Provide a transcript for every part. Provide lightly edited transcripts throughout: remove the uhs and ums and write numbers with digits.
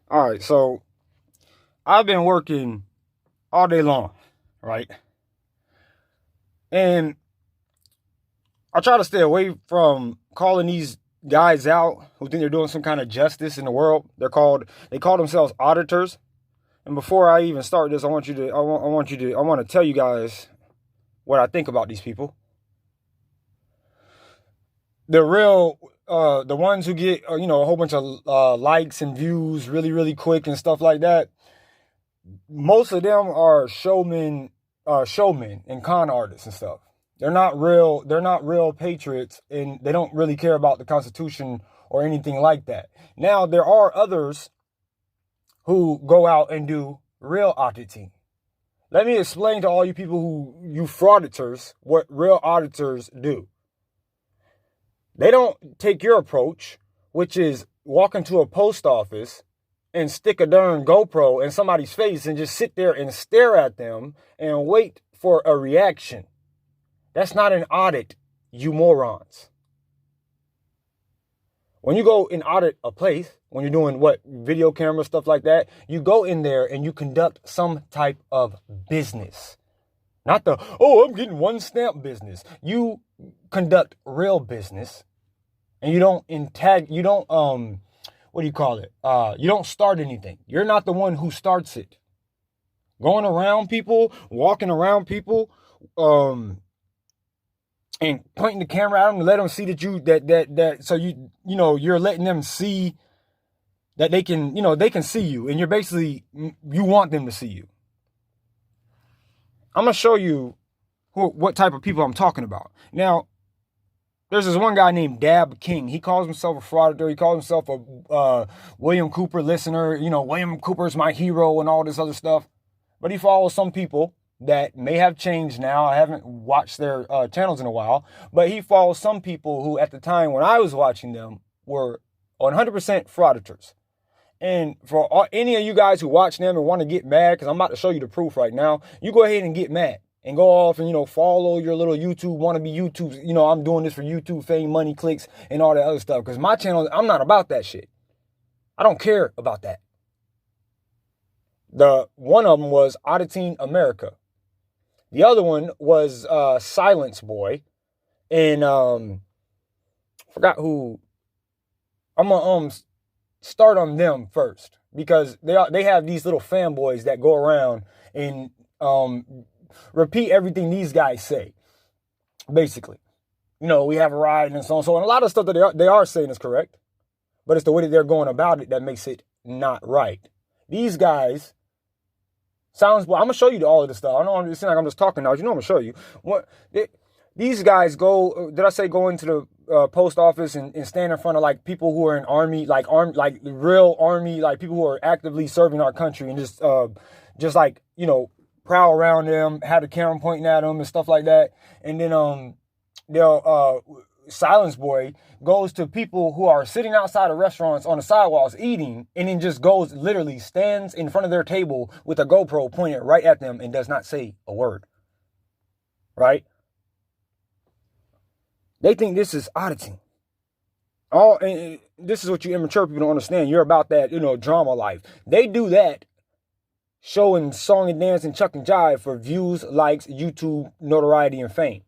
All right, so I've been working all day long, right? And I try to stay away from calling these guys out who think they're doing some kind of justice in the world. They call themselves auditors. And before I even start this, I want to tell you guys what I think about these people. The real the ones who get a whole bunch of likes and views really quick and stuff like that. Most of them are showmen and con artists and stuff. They're not real patriots, and they don't really care about the Constitution or anything like that. Now there are others who go out and do real auditing. Let me explain to all you people you frauditors, what real auditors do. They don't take your approach, which is walk into a post office and stick a darn GoPro in somebody's face and just sit there and stare at them and wait for a reaction. That's not an audit, you morons. When you go and audit a place, when you're doing video camera, stuff like that, you go in there and you conduct some type of business. Not I'm getting one stamp business. You conduct real business, and you don't what do you call it? You don't start anything. You're not the one who starts it. Going around people, walking around people, and pointing the camera at them to let them see you're letting them see that they can see you, and you want them to see you. I'm gonna show you what type of people I'm talking about. Now, there's this one guy named Dab King. He calls himself a frauditor. He calls himself a William Cooper listener. William Cooper's my hero and all this other stuff. But he follows some people that may have changed now. I haven't watched their channels in a while. But he follows some people who, at the time when I was watching them, were 100% frauditors. And for any of you guys who watch them and want to get mad, because I'm about to show you the proof right now, you go ahead and get mad. And go off and, follow your little YouTube, wannabe YouTube. I'm doing this for YouTube fame, money, clicks, and all that other stuff. Because my channel, I'm not about that shit. I don't care about that. One of them was Auditing America. The other one was Silence Boy. And forgot who. I'm going to start on them first. Because they have these little fanboys that go around and repeat everything these guys say, basically. We have a ride and so on. So, and a lot of stuff that they are saying is correct, but it's the way that they're going about it that makes it not right. These guys, I'm going to show you all of this stuff. I don't seem like I'm just talking now. I'm going to show you. These guys go into the post office and stand in front of people who are in army, like real army, like people who are actively serving our country, and just prowl around them, have the camera pointing at them and stuff like that. And then Silence Boy goes to people who are sitting outside of restaurants on the sidewalks eating, and then just literally stands in front of their table with a GoPro pointed right at them and does not say a word. Right? They think this is auditing. And this is what you immature people don't understand. You're about that, drama life. They do that showing song and dance and chuck and jive for views, likes, YouTube, notoriety, and fame.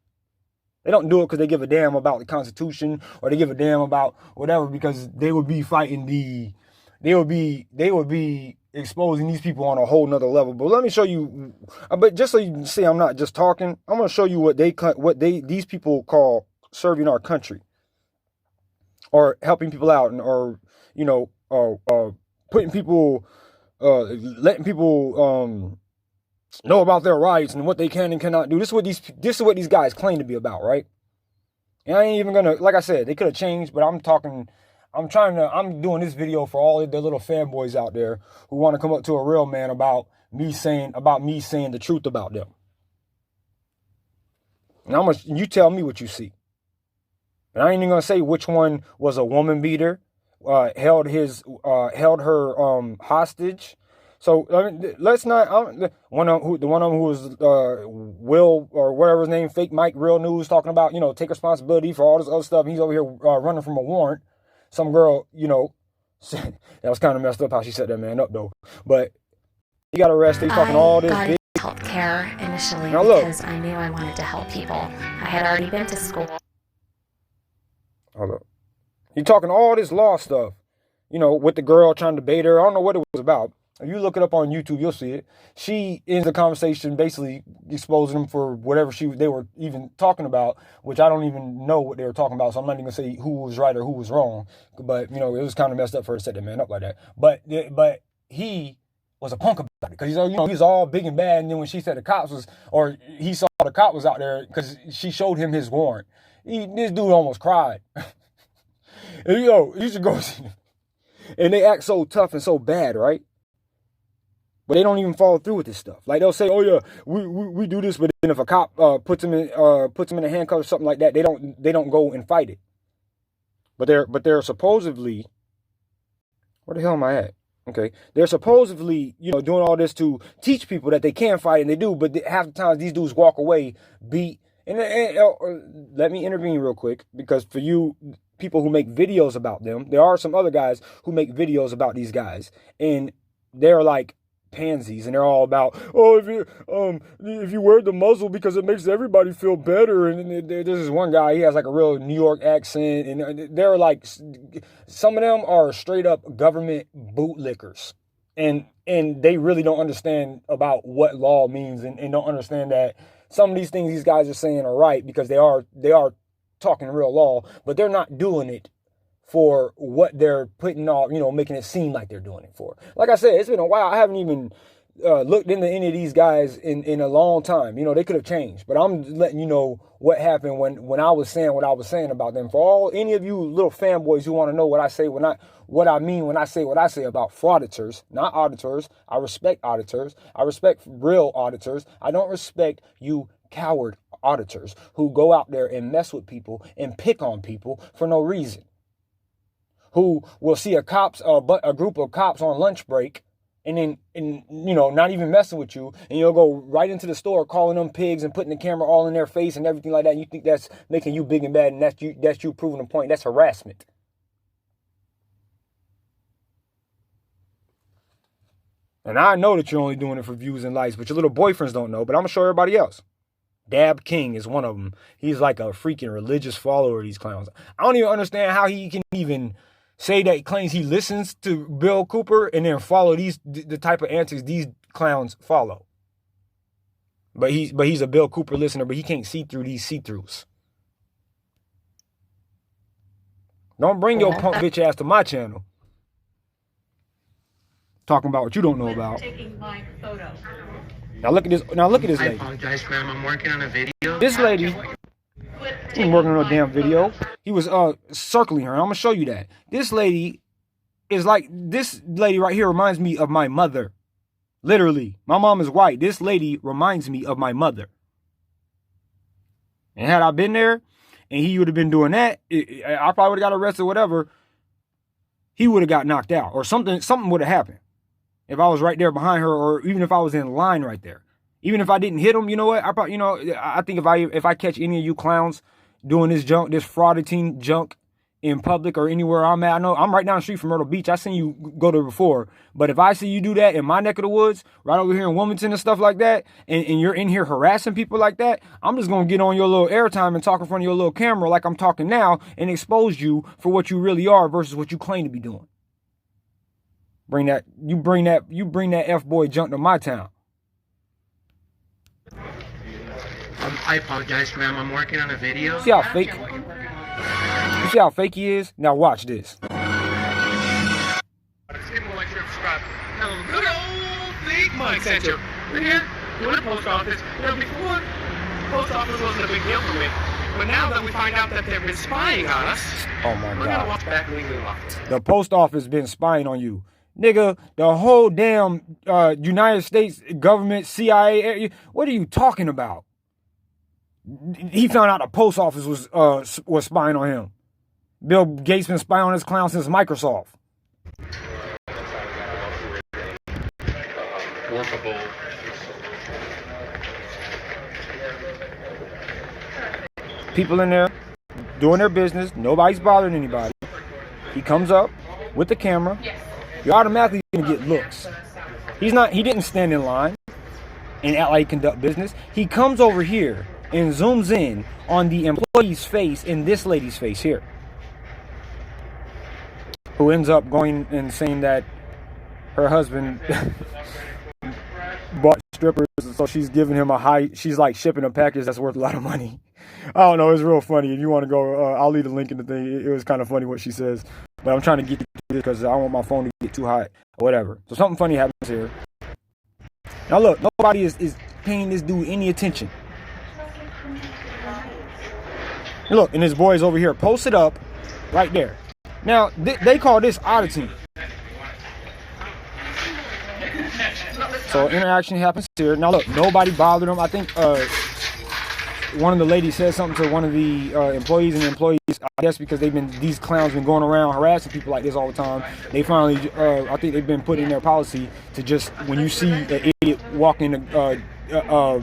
They don't do it because they give a damn about the Constitution, or they give a damn about whatever, because they would be they would be exposing these people on a whole nother level. But let me show you, but just so you can see I'm not just talking, I'm going to show you what these people call serving our country, or helping people out, or putting people, letting people know about their rights and what they can and cannot do. This is what these guys claim to be about, right? And I ain't even gonna, like I said, they could have changed, but I'm doing this video for all of the little fanboys out there who want to come up to a real man about me saying the truth about them. And you tell me what you see. And I ain't even gonna say which one was a woman beater, held her hostage. So let's not. The one of them who was Will, or whatever his name, fake Mike, real news, talking about take responsibility for all this other stuff. He's over here running from a warrant. Some girl That was kind of messed up how she set that man up though. But he got arrested. He's talking all this big healthcare initially because I knew I wanted to help people. I had already been to school. Hold up. He's talking all this law stuff, you know, with the girl trying to bait her. I don't know what it was about. If you look it up on YouTube, you'll see it. She ends the conversation basically exposing them for whatever they were even talking about, which I don't even know what they were talking about. So I'm not even gonna say who was right or who was wrong. But you know, it was kind of messed up for her to set that man up like that. But he was a punk about it because he's all big and bad. And then when she said the cops was, or he saw the cop was out there because she showed him his warrant. This dude almost cried. And, you should go see them. And they act so tough and so bad, right? But they don't even follow through with this stuff. Like they'll say, "Oh yeah, we do this," but then if a cop puts them in a handcuff or something like that, they don't go and fight it. But they're supposedly, where the hell am I at? Okay, they're supposedly doing all this to teach people that they can fight, and they do. But half the time these dudes walk away beat. And let me intervene real quick because for you people who make videos about them, there are some other guys who make videos about these guys, and they're like pansies, and they're all about, oh, if you wear the muzzle because it makes everybody feel better. And there's this one guy, he has like a real New York accent, and they're like, some of them are straight up government bootlickers, and they really don't understand about what law means, and don't understand that some of these things these guys are saying are right because they are talking real law, but they're not doing it for what they're putting off, making it seem like they're doing it for. Like I said, it's been a while. I haven't even looked into any of these guys in a long time. They could have changed, but I'm letting you know what happened when I was saying what I was saying about them. For any of you little fanboys who want to know what I say what I mean when I say what I say about frauditors, not auditors. I respect auditors. I respect real auditors. I don't respect you coward auditors who go out there and mess with people and pick on people for no reason. Who will see a group of cops on lunch break and not even messing with you, and you'll go right into the store calling them pigs and putting the camera all in their face and everything like that. And you think that's making you big and bad, and that's you proving a point. That's harassment. And I know that you're only doing it for views and likes, but your little boyfriends don't know. But I'm gonna show everybody else. Dab King is one of them. He's like a freaking religious follower of these clowns. I don't even understand how he can even say that he claims he listens to Bill Cooper and then follow the type of antics these clowns follow. But he's a Bill Cooper listener, but he can't see through these see-throughs. Don't bring your punk bitch ass to my channel. Talking about what you don't know about. Taking my photo. Now look at this lady. I apologize, ma'am. I'm working on a video. This lady, he wasn't working on a damn video. He was circling her. I'm gonna show you that. This lady right here reminds me of my mother. Literally, my mom is white. This lady reminds me of my mother. And had I been there, and he would have been doing that, I probably would have got arrested, or whatever. He would have got knocked out, or something would have happened. If I was right there behind her, or even if I was in line right there. Even if I didn't hit him, you know what? I think if I catch any of you clowns doing this junk, this frauditing junk in public or anywhere I'm at, I know I'm right down the street from Myrtle Beach. I seen you go there before. But if I see you do that in my neck of the woods, right over here in Wilmington and stuff like that, and you're in here harassing people like that, I'm just going to get on your little airtime and talk in front of your little camera like I'm talking now and expose you for what you really are versus what you claim to be doing. You bring that F-boy junk to my town. I apologize, ma'am. I'm working on a video. See how fake? You see how fake he is? Now watch this. Good old fake Mike Center. We're here doing the post office. Before, the post office wasn't a big deal for me. But now that we find out that they've been spying on us, oh my God, we're gonna walk back and leave the office. The post office been spying on you. Nigga, the whole damn United States government, CIA, what are you talking about? He found out the post office was spying on him. Bill Gates been spying on this clown since Microsoft. Workable. People in there doing their business. Nobody's bothering anybody. He comes up. with the camera, you're automatically gonna get looks. He didn't stand in line and act like he conduct business. He comes over here and zooms in on the employee's face and this lady's face here, who ends up going and saying that her husband bought strippers, so she's giving him she's like shipping a package that's worth a lot of money. I don't know, it's real funny. If you want to go, I'll leave the link in the thing. It was kind of funny what she says, but I'm trying to get to this because I don't want my phone to get too hot or whatever. So something funny happens here. Now look, nobody is paying this dude any attention. Look, and his boy's over here posted up right there. Now they call this auditing. So interaction happens here. Now look, nobody bothered him. I think one of the ladies said something to one of the employees, and the employees, I guess because these clowns been going around harassing people like this all the time, they finally, I think they've been putting in their policy to just, when you see an idiot walk in a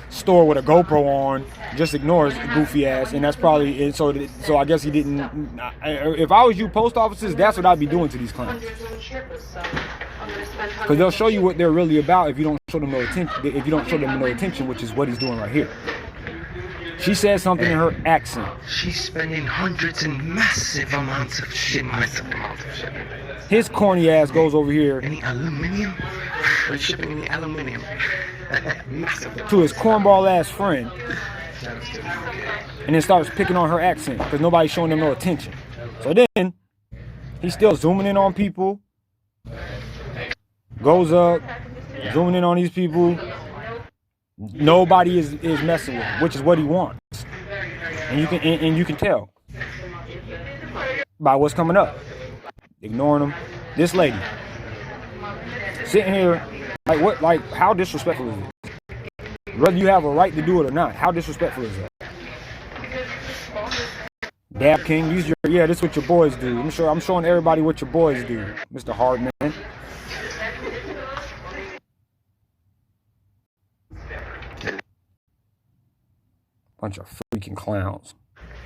store with a GoPro on, just ignore his goofy ass. And that's probably it. So I guess he didn't. If I was you, post officers, that's what I'd be doing to these clowns. Because they'll show you what they're really about if you don't show them no attention. If you don't show them no attention, which is what he's doing right here. She said something in her accent. She's spending hundreds and massive amounts of shit. His corny ass goes over here. Any aluminum? Are shipping any aluminum? To his cornball ass friend. And then starts picking on her accent because nobody's showing them no attention. So then he's still zooming in on people. Goes up, zooming in on these people. Nobody is messing with him, which is what he wants. And you can tell by what's coming up. Ignoring him. This lady sitting here like how disrespectful is this? Whether you have a right to do it or not, how disrespectful is that? Dab King, this is what your boys do. I'm showing everybody what your boys do, Mr. Hardman. Bunch of freaking clowns.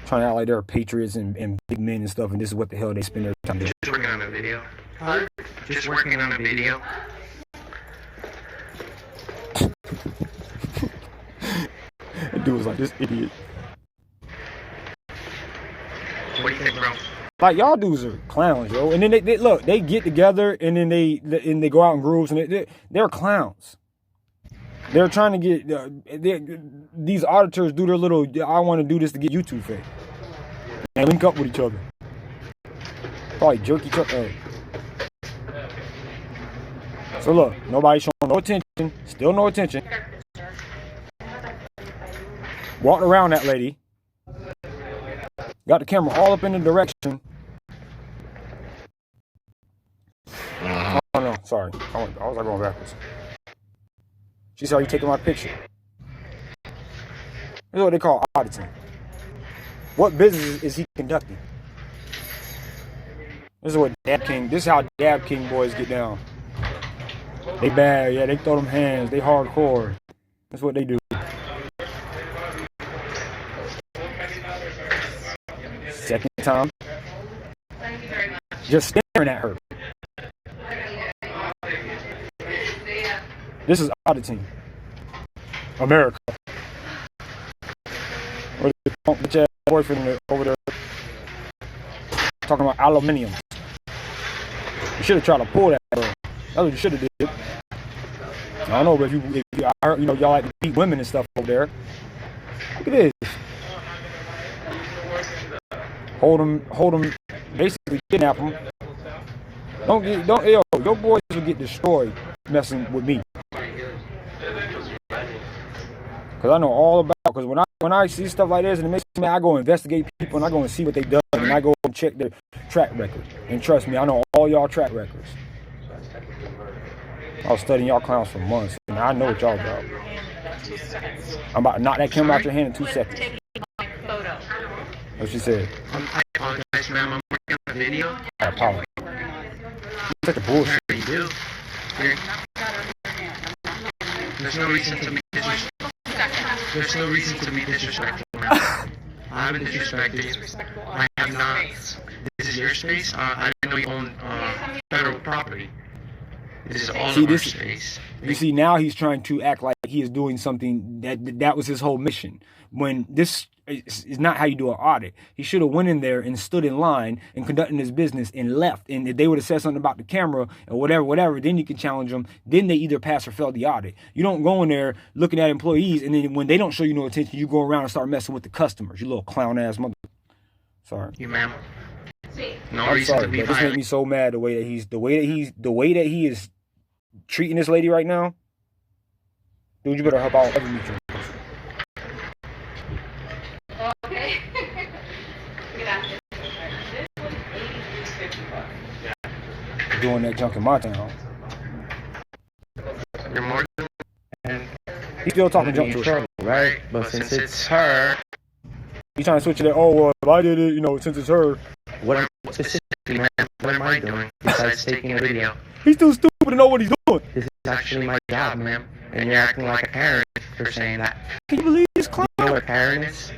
Trying to act like they're patriots and big men and stuff, and this is what the hell they spend their time doing. Just working on a video. Huh? Just working on a video. That dude was like, this idiot. What do you think, bro? Like, y'all dudes are clowns, yo. And then they get together, and then they go out in groups, and they're clowns. They're trying to get these auditors do their little, I want to do this to get YouTube fame. And link up with each other. Probably jerk each other. So look, nobody showing no attention. Still no attention. Walked around that lady. Got the camera all up in the direction. Oh no, sorry. I was like going backwards. She said, are you taking my picture? This is what they call auditing. What business is he conducting? This is how Dab King boys get down. They bad, yeah, they throw them hands, they hardcore. That's what they do. Second time. Just staring at her. This is auditing. America. Where's the bitch ass boyfriend over there talking about aluminium? You should have tried to pull that girl. That's what you should have did. I don't know, but if you I heard, y'all like to beat women and stuff over there. Look at this. Hold them, basically kidnap them. Your boys will get destroyed messing with me. Because I know all about, because when I see stuff like this and it makes me, I go investigate people and I go and see what they done and I go and check their track record. And trust me, I know all y'all track records. I was studying y'all clowns for months and I know what y'all about. I'm about to knock that camera out your hand in 2 seconds. What she said? I apologize, ma'am. I'm working on a video. I apologize. Such a bullshit. You do. There's no reason to be disrespectful. There's no reason to be disrespectful, ma'am. I haven't disrespected you. I have not. This is your space. I didn't know you own federal property. This is all of our space. You see, now he's trying to act like he is doing something that was his whole mission. When this is not how you do an audit. He should have went in there and stood in line and conducted his business and left. And if they would have said something about the camera or whatever, then you can challenge them. Then they either pass or fail the audit. You don't go in there looking at employees, and then when they don't show you no attention, you go around and start messing with the customers. You little clown ass mother. Sorry. You ma'am. No I'm reason sorry, to be but this makes me so mad the way that he is treating this lady right now. Dude, you better help out every mutual. Okay. Gracias. Doing that junk in my town. You're more than He's still talking junk to her, right? But since it's her, he's trying to switch it. If I did it, since it's her. what specifically, man? What am I doing besides taking a video? He's too stupid to know what he's doing. This is actually my job, ma'am, and you're acting like a parent for saying that. Can you believe this clown? You know what a parent is?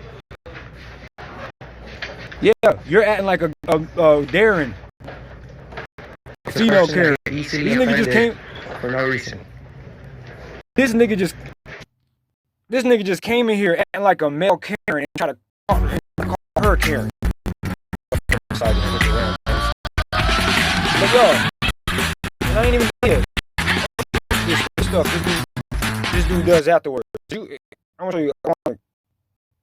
Yeah, you're acting like a Darren. Casino Karen. This nigga just came for no reason. This nigga just came in here acting like a male Karen and try to call her Karen. But yo, and I ain't even here. This stuff this dude does afterwards. I'm gonna show you.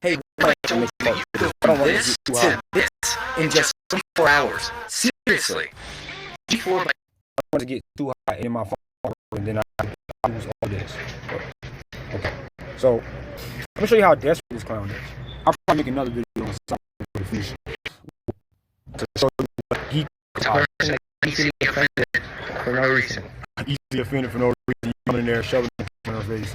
Hey, I don't want this to this in just 24 hours. Seriously. I want to get too hot in my phone and then I lose all this. Okay. So, let me show you how desperate this clown is. I'll probably make another video on something for the future. To show you what he easily offended for no reason. Easily offended for no reason. Coming in there shoving it in her face.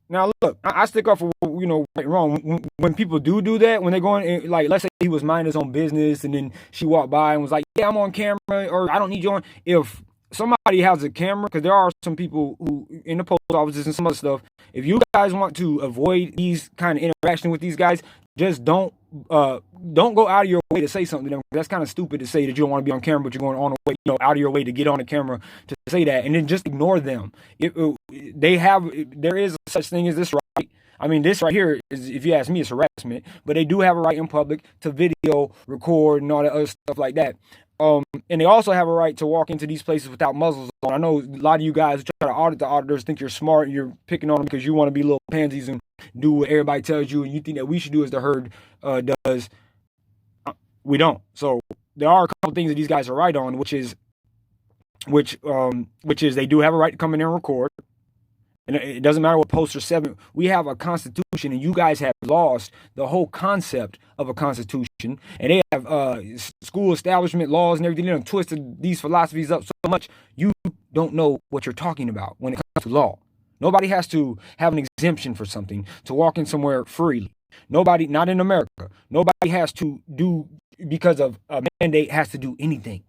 Now look, I stick up for right and wrong. When people do that, when they go in, like let's say he was minding his own business, and then she walked by and was like, "Yeah, I'm on camera," or "I don't need you on." If somebody has a camera, because there are some people who in the post offices and some other stuff. If you guys want to avoid these kind of interaction with these guys, just don't go out of your way to say something to them. That's kind of stupid to say that you don't want to be on camera, but you're going on the way, out of your way to get on the camera to say that, and then just ignore them. There is such thing as this right. I mean, this right here is, if you ask me, it's harassment, but they do have a right in public to video, record, and all that other stuff like that. And they also have a right to walk into these places without muzzles on. I know a lot of you guys who try to audit the auditors think you're smart and you're picking on them because you want to be little pansies and do what everybody tells you, and you think that we should do as the herd does. We don't. So there are a couple things that these guys are right on, which is they do have a right to come in there and record. And it doesn't matter what poster 7. We have a constitution, and you guys have lost the whole concept of a constitution. And they have school establishment laws and everything. They have twisted these philosophies up so much, you don't know what you're talking about when it comes to law. Nobody has to have an exemption for something to walk in somewhere freely. Nobody, not in America. Nobody has to do, because of a mandate, has to do anything.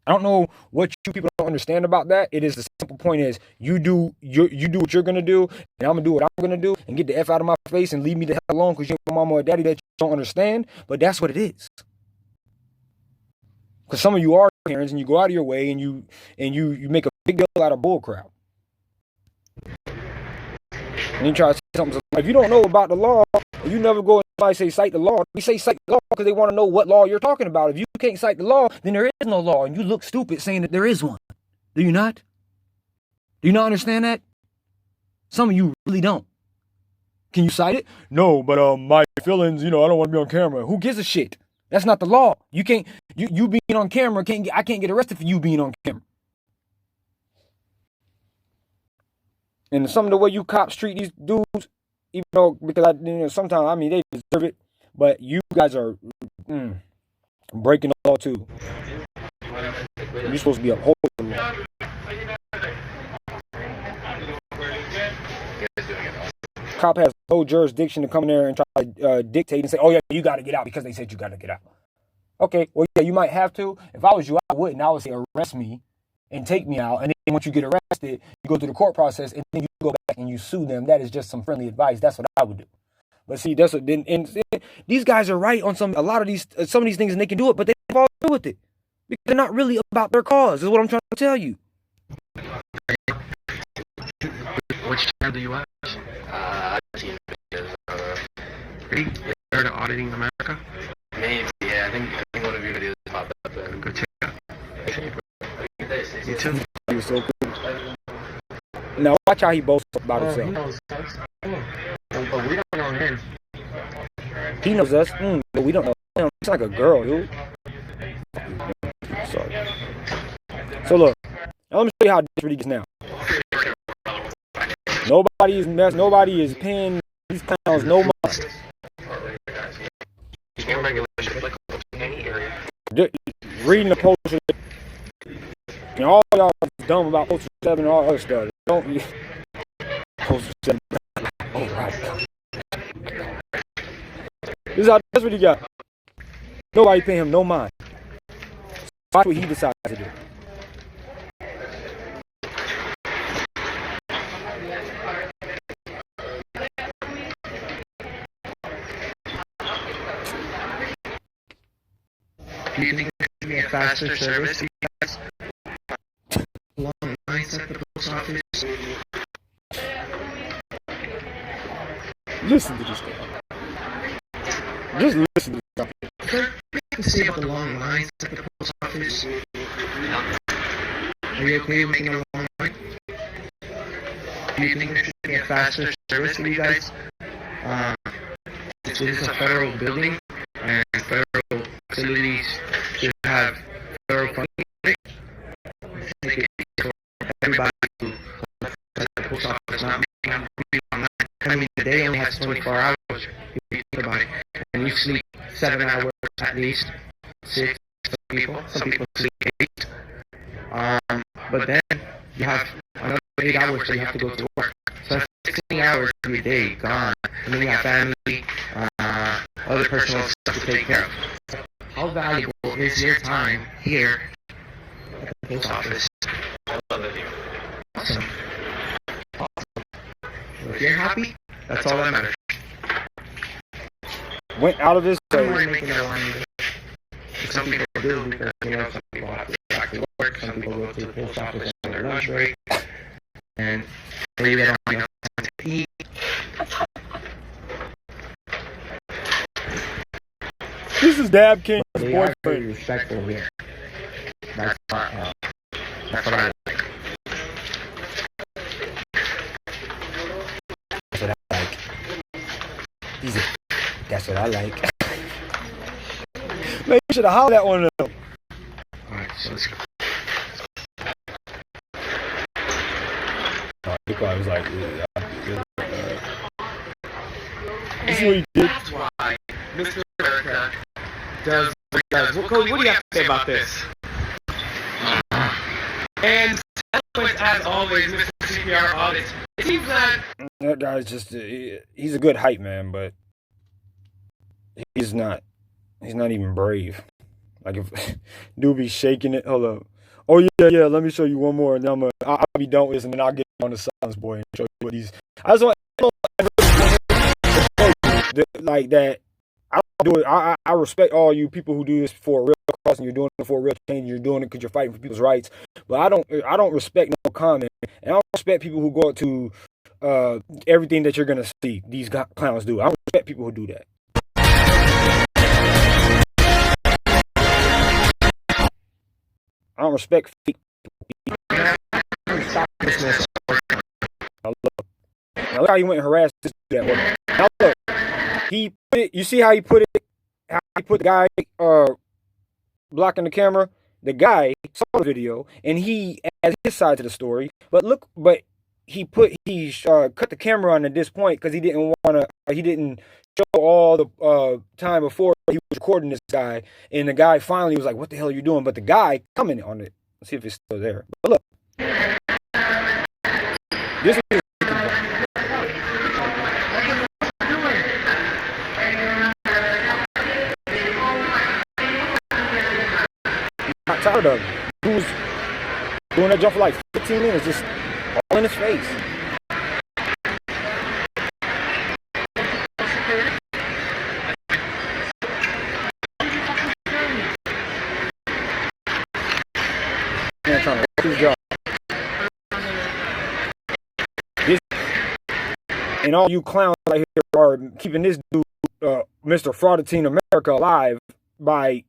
I don't know what you people don't understand about that. It is the simple point is you do what you're gonna do, and I'm gonna do what I'm gonna do, and get the F out of my face and leave me the hell alone because you're my mama or daddy that you don't understand. But that's what it is. Because some of you are parents and you go out of your way and you make a big deal out of bullcrap. And you try to say something. If you don't know about the law, you never go and somebody say cite the law. We say cite the law because they want to know what law you're talking about. If you can't cite the law, then there is no law, and you look stupid saying that there is one. Do you not? Do you not understand that? Some of you really don't. Can you cite it? No, but my feelings, I don't want to be on camera. Who gives a shit? That's not the law. You can't. You being on camera I can't get arrested for you being on camera. And some of the way you cops treat these dudes, even though, because sometimes, they deserve it, but you guys are breaking the law too. You're supposed to be upholding the law. Cop has no jurisdiction to come in there and try to dictate and say, "Oh yeah, you got to get out because they said you got to get out." Okay, well yeah, you might have to. If I was you, I wouldn't. I would say arrest me and take me out, and then once you get arrested, you go through the court process, and then you go back and you sue them. That is just some friendly advice. That's what I would do. But see, that's what these guys are right on some of these things, and they can do it, but they fall through with it because they're not really about their cause. Is what I'm trying to tell you. Which channel do you watch? I've seen videos. Have you heard of Auditing America? Maybe, yeah. I think one of your videos popped up there. Go check it out. You too. He was so cool. Now watch how he boasts about himself. He knows us. But we don't know him. He knows us, but we don't know him. He's like a girl, dude. Sorry. So look, now let me show you how desperate he gets now. Nobody is paying these clowns no mind. Reading the poster, and all y'all is dumb about poster 7 and all other stuff. Don't poster 7. Oh, right. This is how desperate he got. Nobody paying him no mind. Watch what he decides to do. Do you think there should be a faster service? Long lines at the post office? Listen to this guy. Just listen to this guy. Is there anything to say about the long lines at the post office? Are you okay with making a long line? Do you think there should be a faster service for you guys? This is a federal building, and federal facilities should have federal funding. I think it's for everybody who left at the post office not making a really long line. I mean, the day only has 24 hours, if you think about it, and you sleep 7 hours at least, 6, some people sleep 8. But then you have another 8 hours that you have to go to work. So that's 16 hours of your day gone. And then you have family, other personal stuff to take care of. How valuable is your time here at the post office? I love it. Awesome. If you're happy, that's all that matters. Went out of his I don't way. mind making a line either. Some people do because, some people have to go back to work, some people go to the post office on their lunch break, and maybe they don't have enough time to eat. This is Dab King's They are very boyfriend. respectful here. That's what I like. That's what I like. That's what I like. Man, you should have hollered that one up. Alright, so let's go. He probably was like, this is what he did. That's why Mr. America does what he does. Well, Cody, what do you have to say about this? And as always, Mr. CPR audits. It seems That guy's just, he's a good hype man, but he's not even brave. Like, if dude be shaking it, hold up. Oh yeah, let me show you one more, and then I'll be done with this, and then I'll get on the Silence Boy and show you what these. I just want like that. I don't do it. I respect all you people who do this for a real cause, and you're doing it for a real change. You're doing it because you're fighting for people's rights. But I don't respect no comment, and I don't respect people who go up to everything that you're gonna see these clowns do. I don't respect people who do that. I don't respect fake people. Now look how he went and harassed this that woman. Now look, you see how he put it? How he put the guy blocking the camera? The guy saw the video and he added his side to the story. But he cut the camera on at this point because he didn't show all the time before he was recording this guy, and the guy finally was like, "What the hell are you doing?" But the guy commented on it. Let's see if it's still there. But look, this is not tired of him. Who's doing that jump for like 15 minutes, just all in his face. his job. This, and all you clowns out here are keeping this dude, Mr. Frauditors America, alive by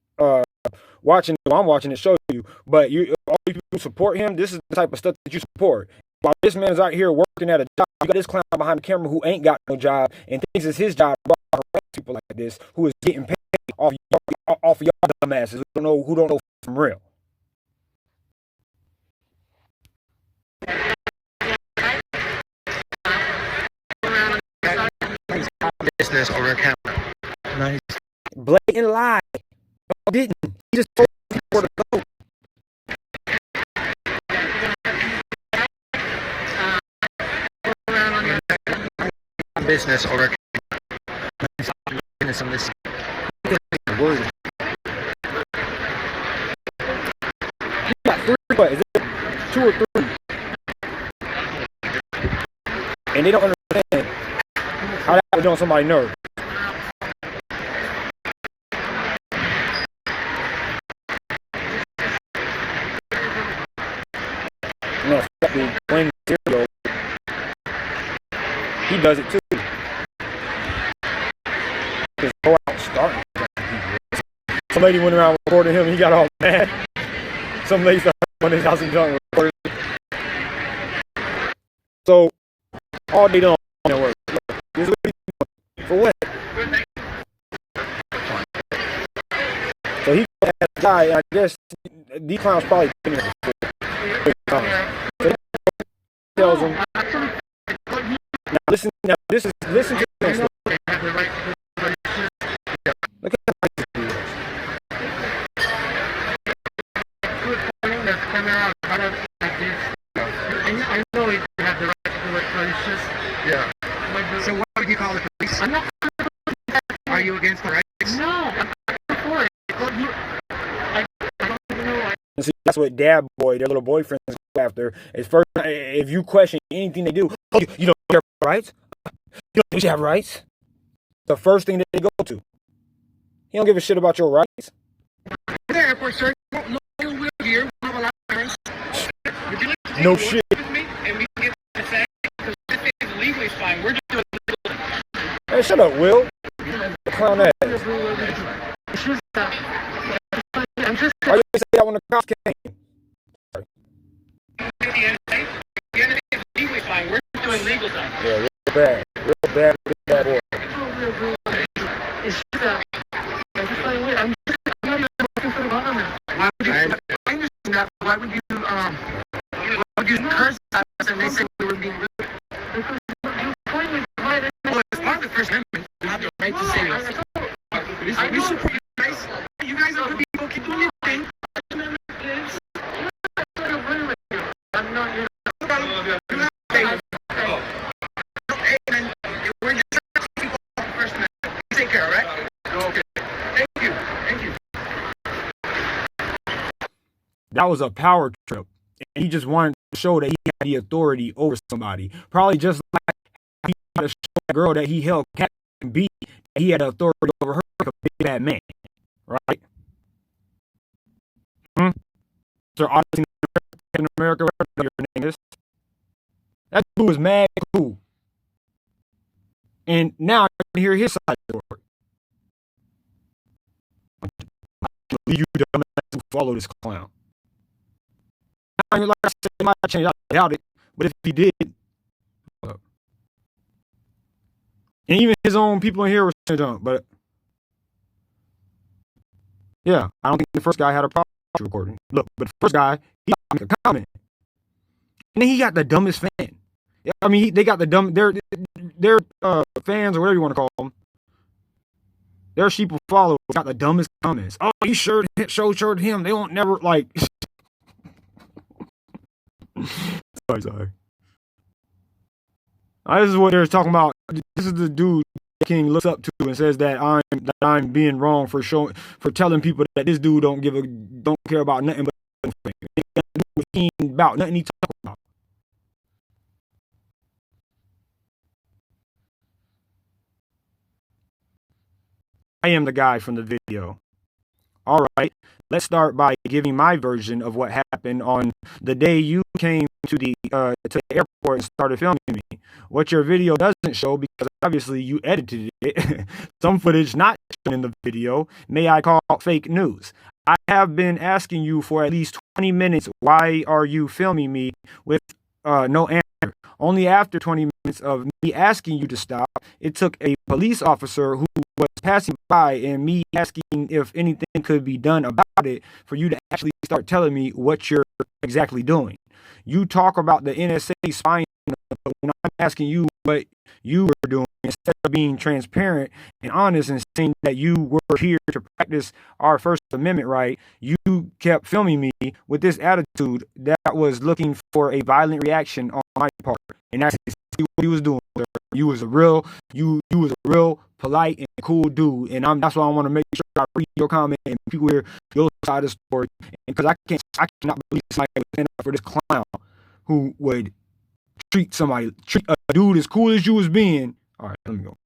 watching. I'm watching to show you, but all you people support him. This is the type of stuff that you support. While this man is out here working at a job, you got this clown behind the camera who ain't got no job and thinks it's his job to harass people like this, who is getting paid off of y'all dumbasses who don't know from real. Business over account. Nice. Blatant lie. Y'all didn't. He just told people where to go. Business over account. Nice. Some of this word. You got 3, what is it? 2 or 3? And they don't understand how that would do on somebody's nerve. No, the playing material, he does it too. Just go out starting. Some lady went around recording him and he got all mad. Some lady started going to his house and done recording. So all day long on work. This is what he doing. For what? So he had a guy, and I guess these clowns probably been here before. So he tells him, now listen to this. Look at how nice he is. I know he have the right to do it, but it's just... Yeah. So what would you call the police? I'm not... Are you against the rights? No, I'm for it. I don't even know. And see, that's what Dad Boy, their little boyfriends, go after. Is first, if you question anything they do, oh, you don't care about rights? You don't think you have rights? The first thing that they go to. He don't give a shit about your rights. The airport, sir. No will here. We have a lot of rights. Would you like to take No a shit. with me and we can get the fact? Because this is legally fine. We're just doing legal. Hey, shut up, Will. Clown ass. It's just I'm just... Why you say that when the cops came? At the end of the day, it's legally fine. We're just doing legal time. Yeah, real bad. Real bad boy. It's just I'm not even working for the government. Why would you curse us and they said we were being rude? Because you point me right in. Well, it's part of the First Amendment. You have the right to say this. We support you guys. You guys are good people. Keep doing your thing. I'm not your... Hey, man, we're just trying to keep people off the First Amendment. Take care, all right? Okay. Thank you. That was a power trip. And he just wanted to show that he had the authority over somebody. Probably just like he had to show that girl that he held captive and beat, that he had authority over her like a big bad man. Right? Sir Odyssey in America, whatever your name is. That dude was mad cool. And now I can hear his side of the story. I can believe you dumbass who follow this clown. I mean, like I said, he might change. I doubt it. But if he did, and even his own people in here were saying junk. But yeah, I don't think the first guy had a problem with recording. Look, but the first guy, he make a comment, and then he got the dumbest fan. Yeah, I mean, they got the dumb. Their fans or whatever you want to call them. Their sheeple followers got the dumbest comments. Oh, you showed him. They won't never like. Sorry. This is what they're talking about. This is the dude King looks up to and says that I'm being wrong for telling people that this dude don't care about nothing but about nothing he talking about. I am the guy from the video. All right. let's start by giving my version of what happened on the day you came to the airport and started filming me. What your video doesn't show, because obviously you edited it, some footage not shown in the video, may I call fake news. I have been asking you for at least 20 minutes, why are you filming me, with no answer. Only after 20 minutes of me asking you to stop, it took a police officer who was passing by and me asking if anything could be done about it for you to actually start telling me what you're exactly doing. You talk about the NSA spying, but when I'm asking you what you were doing, instead of being transparent and honest and saying that you were here to practice our First Amendment right, you kept filming me with this attitude that was looking for a violent reaction on my part. And that's exactly what he was doing. You was a real, you was a real polite and cool dude, and that's why I want to make sure I read your comment and people hear your side of the story, because I cannot believe somebody would stand up for this clown who would treat a dude as cool as you was being. All right, let me go.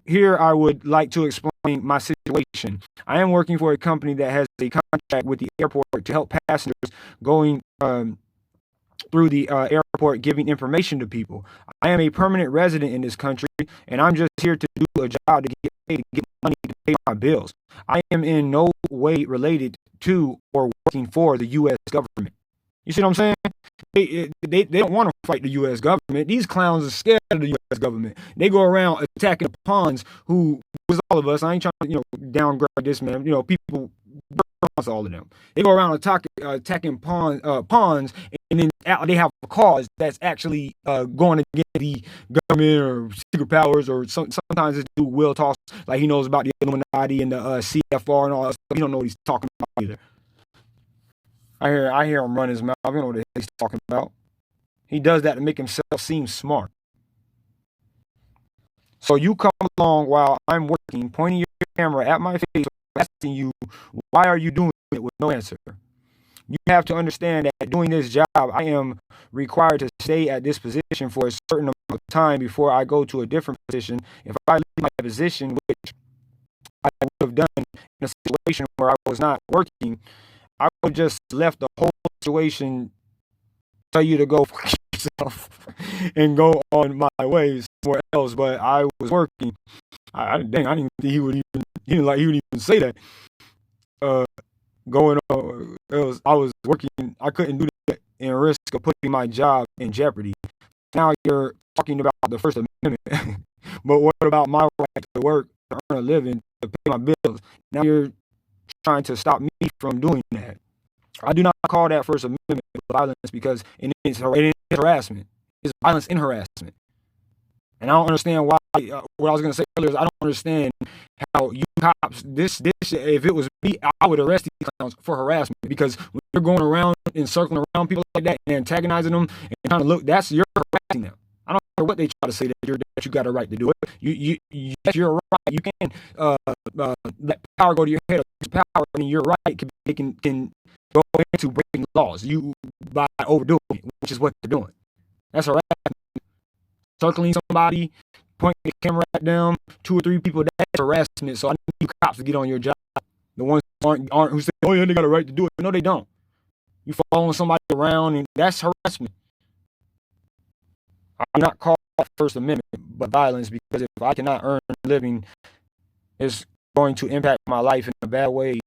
Here I would like to explain my situation. I am working for a company that has a contract with the airport to help passengers going through the airport, giving information to people. I am a permanent resident in this country, and I'm just here to do a job to get paid, to get money to pay my bills. I am in no way related to or working for the U.S. government. You see what I'm saying? They don't want to fight the U.S. government. These clowns are scared of the U.S. government. They go around attacking the pawns, who was all of us. I ain't trying to, downgrade this, man. People, all of them. They go around attacking pawns, and then they have a cause that's actually going against the government or secret powers, or sometimes this dude will talk like he knows about the Illuminati and the CFR and all that stuff. He don't know what he's talking about either. I hear him run his mouth. I don't know what the hell he's talking about. He does that to make himself seem smart. So you come along while I'm working, pointing your camera at my face, asking you, why are you doing it, with no answer. You have to understand that doing this job, I am required to stay at this position for a certain amount of time before I go to a different position. If I leave my position, which I would have done in a situation where I was not working, I would have just left the whole situation, tell you to go fuck yourself and go on my way somewhere else. But I was working. I didn't think he would even say that. Going on, I was working. I couldn't do that and risk of putting my job in jeopardy. Now you're talking about the First Amendment, but what about my right to work, to earn a living, to pay my bills? Now you're trying to stop me from doing that. I do not call that First Amendment violence, because it is harassment. It's violence and harassment. And I don't understand why. What I was going to say earlier is I don't understand how you cops, this if it was me, I would arrest these clowns for harassment, because when you're going around and circling around people like that and antagonizing them and trying to look, you're harassing them. I don't care what they try to say that you got a right to do it. That's your right. You can let power go to your head. Power, your right can go into breaking laws. You by overdoing it, which is what they're doing. That's harassment. Circling somebody, pointing the camera at them, 2 or 3 people, that's harassment. So I need you cops to get on your job. The ones who say, oh yeah, they got a right to do it. No, they don't. You following somebody around, and that's harassment. I'm not called First Amendment, but violence, because if I cannot earn a living, it's going to impact my life in a bad way,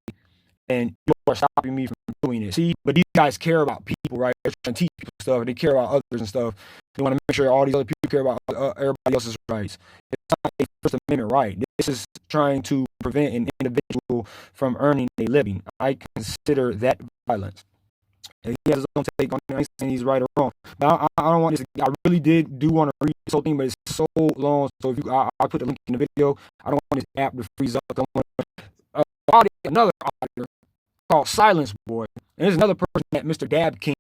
and you are stopping me from doing it. See, but these guys care about people, right? They're trying to teach people stuff. They care about others and stuff. They want to make sure all these other people care about everybody else's rights. It's not a First Amendment right. This is trying to prevent an individual from earning a living. I consider that violence. And he has his own take on it. I'm saying he's right or wrong. But I don't want this. I really do want to read this whole thing, but it's so long. So if I put the link in the video. I don't want this app to freeze up. I want another auditor called Silence Boy. And there's another person that Mr. Dab King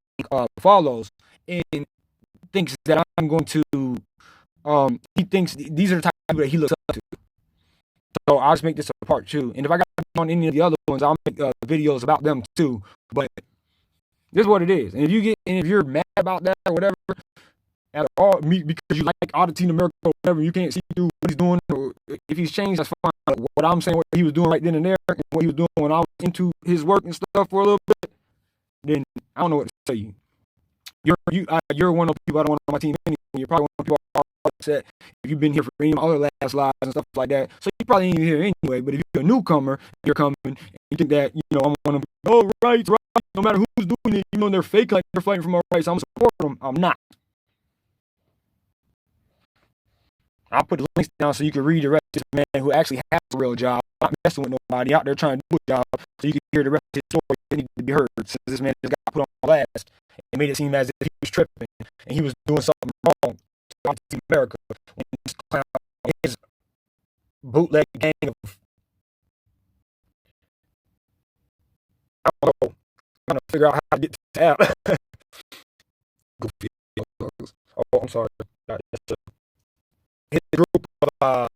follows and thinks that I'm going to, he thinks these are the type of people that he looks up to. So I'll just make this a part 2. And if I got on any of the other ones, I'll make videos about them too. But this is what it is. And if you're mad about that or whatever, After all, because you like oddity in America or whatever, you can't see through what he's doing, or if he's changed, that's fine. But what I'm saying, what he was doing right then and there, and what he was doing when I was into his work and stuff for a little bit, then I don't know what to tell you. You're one of the people I don't want on my team anyway. You're probably one of the people I'm upset if you've been here for any of my other last lives and stuff like that. So you probably ain't here anyway. But if you're a newcomer, you're coming, and you think that, I'm one of them, oh, right, no matter who's doing it, they're fake like they're fighting for my rights, I'm supporting them. I'm not. I'll put the links down so you can read the rest of this man who actually has a real job, not messing with nobody, out there trying to do a job, so you can hear the rest of his story that needs to be heard, since this man just got put on blast and made it seem as if he was tripping and he was doing something wrong to America when this clown, his bootleg gang of, I don't know, I'm trying to figure out how to get to the app. Goofy. Oh, I'm sorry. His group of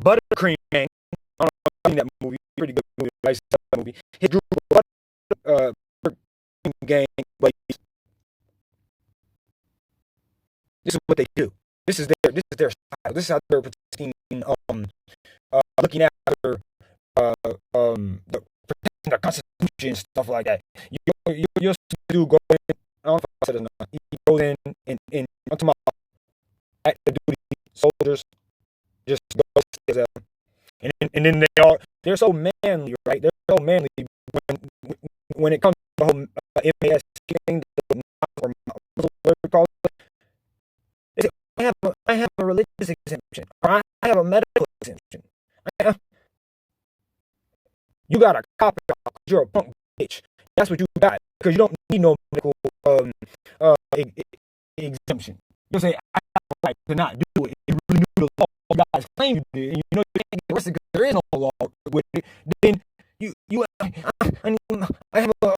Buttercream Gang. I don't know if you've seen that movie. Pretty good movie. I used to love that movie. His group of Buttercream Gang. Like, this is what they do. This is their style. This is how they're protecting, looking after, the protecting the Constitution and stuff like that. You'll do go in. I don't know if I said it or not. He goes in and I'm talking about active duty soldiers, just go and then they're so manly, right? They're so manly when it comes to the whole MAS thing, or whatever you call it. They say, I have a religious exemption, or I have a medical exemption. You got a cop out because you're a punk bitch. That's what you got, because you don't need no medical exemption. You'll say, I have a right to not do it. You really knew the law. You guys claim you did, and you know you can't get arrested because there is no law with it. Then I have a,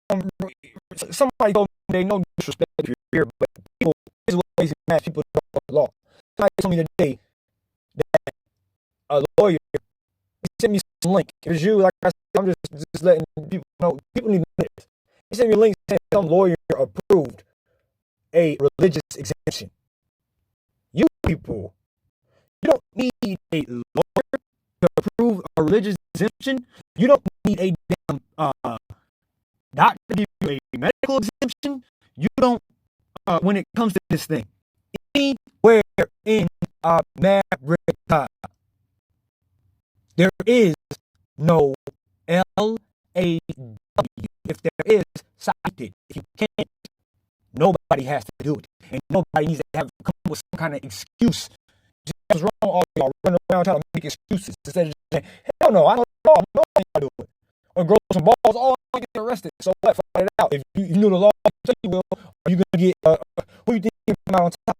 somebody told me, they no disrespect if you're here, but people, this is what makes it mad. People don't know the law. Somebody told me today that a lawyer, he sent me some link. It was you, like I said, I'm just letting people know. People need to know this. He sent me a link saying some lawyer approved a religious exemption. You people, you don't need a lawyer to approve a religious exemption. You don't need a damn doctor to give you a medical exemption. You don't, when it comes to this thing, anywhere in America, there is no LAW. If there is, cite it. If you can't, nobody has to do it. And nobody needs to come up with some kind of excuse. What's wrong, all y'all running around trying to make excuses instead of just saying, hell no, I don't know, I know how to do it. Or grow some balls, oh, I get arrested. So what? Find it out. If you knew the law, you will, are you going to get, who you think you come out on top?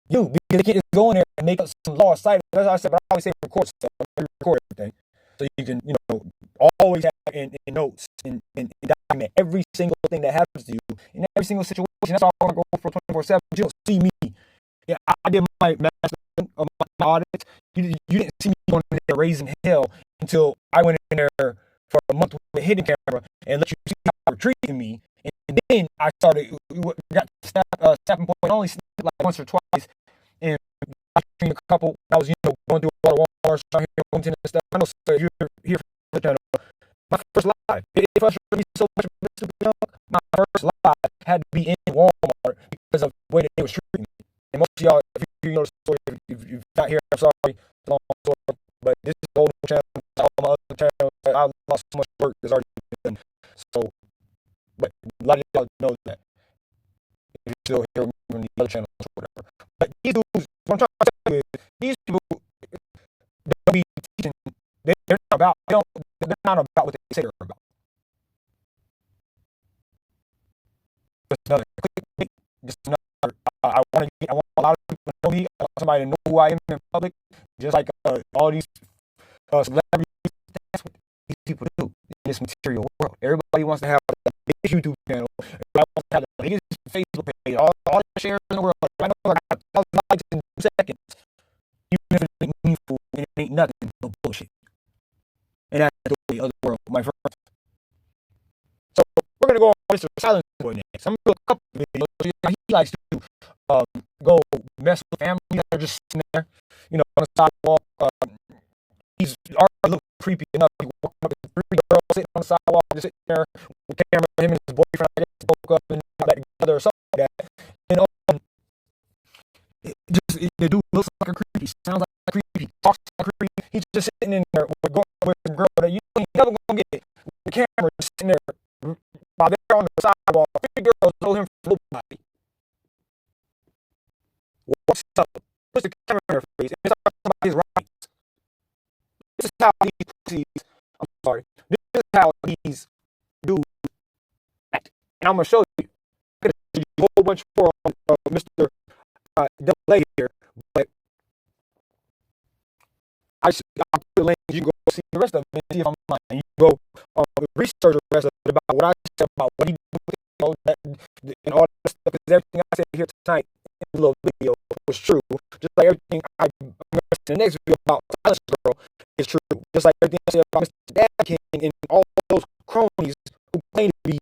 You, because they can't just go in there and make up some law cited. That's what I said, but I always say record stuff, record everything. So you can, always have in notes and document every single thing that happens to you in every single situation. That's why I want to go for 24/7. You don't see me. Yeah, I did my master of my audits. You didn't see me going in there raising hell until I went in there for a month with a hidden camera and let you see how they were treating me. And then I started, got staffing point, only like once or twice. And I trained a couple. I was, going through a lot of Walmart, trying to hear and stuff. I know, so if you're here for the channel, my first live, it frustrated me so much. My first live had to be in Walmart because of the way that they were treating me. And most of y'all, if you know the story, if you're not here, I'm sorry, it's a long story. But this is the old channel, all my other channels, I lost so much work that's already been done. So, but a lot of y'all know that. If you're still here from the other channels or whatever. But these dudes, what I'm trying to tell you is, these people, they don't be teaching, they're not about what they say they're about. Just another clickbait, just another, I want a lot of people to know me, I want somebody to know who I am in public, just like all these celebrities. That's what these people do in this material world. Everybody wants to have the biggest YouTube channel, everybody wants to have the biggest Facebook page, all the shares in the world. I know I got 1,000 likes in 2 seconds. Even if it ain't meaningful, and it ain't nothing but bullshit. And that's the way of the world, my friends. So we're gonna go on Mr. Silence Boy next. I'm gonna do a couple videos. So, yeah, he likes to go mess with family that are just sitting there, on the sidewalk. He's already a little creepy enough. He walking up with three girls sitting on the sidewalk, just sitting there with the camera. Him and his boyfriend, I guess, broke up and got back together or something like that. The dude looks like a creepy, sounds like a creepy, talks like a creepy. He's just sitting in there with a girl that you ain't never gonna get with the camera, just sitting there while they're on the sidewalk. Three girls know him from nobody. What's up? Puts the camera in her face and it's somebody's rights. This is how these pussies, I'm sorry, this is how these dudes act. And I'm going to show you. I'm going to show you a whole bunch more of Mr. Delay here, but I'll put the link. You can go see the rest of it and see if I'm lying. You can go research the rest of it about what I said about what he did, and all that stuff, because everything I said here tonight in the little video was true. Just like everything I'm going to say in the next video about Silence Girl is true. Just like everything I said about Mr. Dad King and all those cronies who claim to be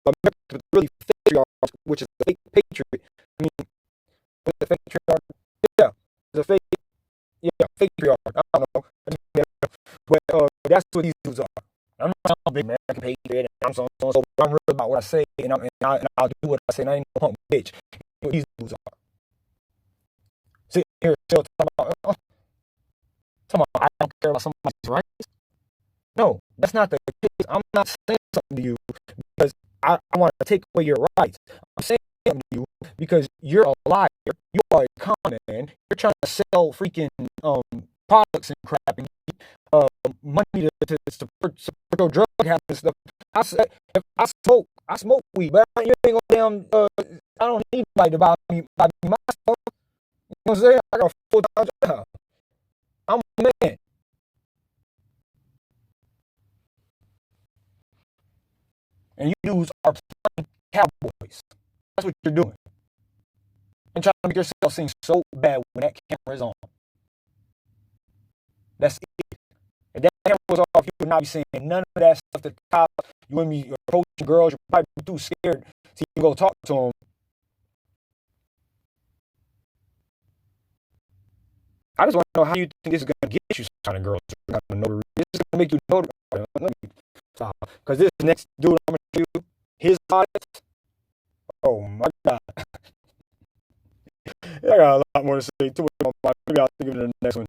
America's really patriots, which is a fake patriot. I mean, the fake patriarch, yeah, the fake, fake patriarch. I don't know, but that's what these dudes are. I'm not a big American patriot, and I'm so, but I'm real about what I say, and I'll do what I say, and I ain't no punk bitch. What these dudes are. Sitting here still talking about, I don't care about somebody's rights. No, that's not the case. I'm not saying something to you because I want to take away your rights. I'm saying something to you because you're a liar. You are a con man. You're trying to sell freaking products and crap and get money to support your drug habit and stuff. I said, if I smoke weed, but you ain't gonna damn. I don't need anybody to buy me my stuff. You know what I'm saying? I got a full-time job. I'm a man. And you dudes are playing cowboys. That's what you're doing. And trying to make yourself seem so bad when that camera is on. That's it. If that camera was off, you would not be saying none of that stuff to the cops. You wouldn't be approaching girls. You're probably too scared to even go talk to them. I just want to know how you think this is going to get you some kind of girls. This is going to make you know. Because this next dude I'm going to show you, his audience, oh my God. I got a lot more to say to it. Maybe I'll think of it in the next one.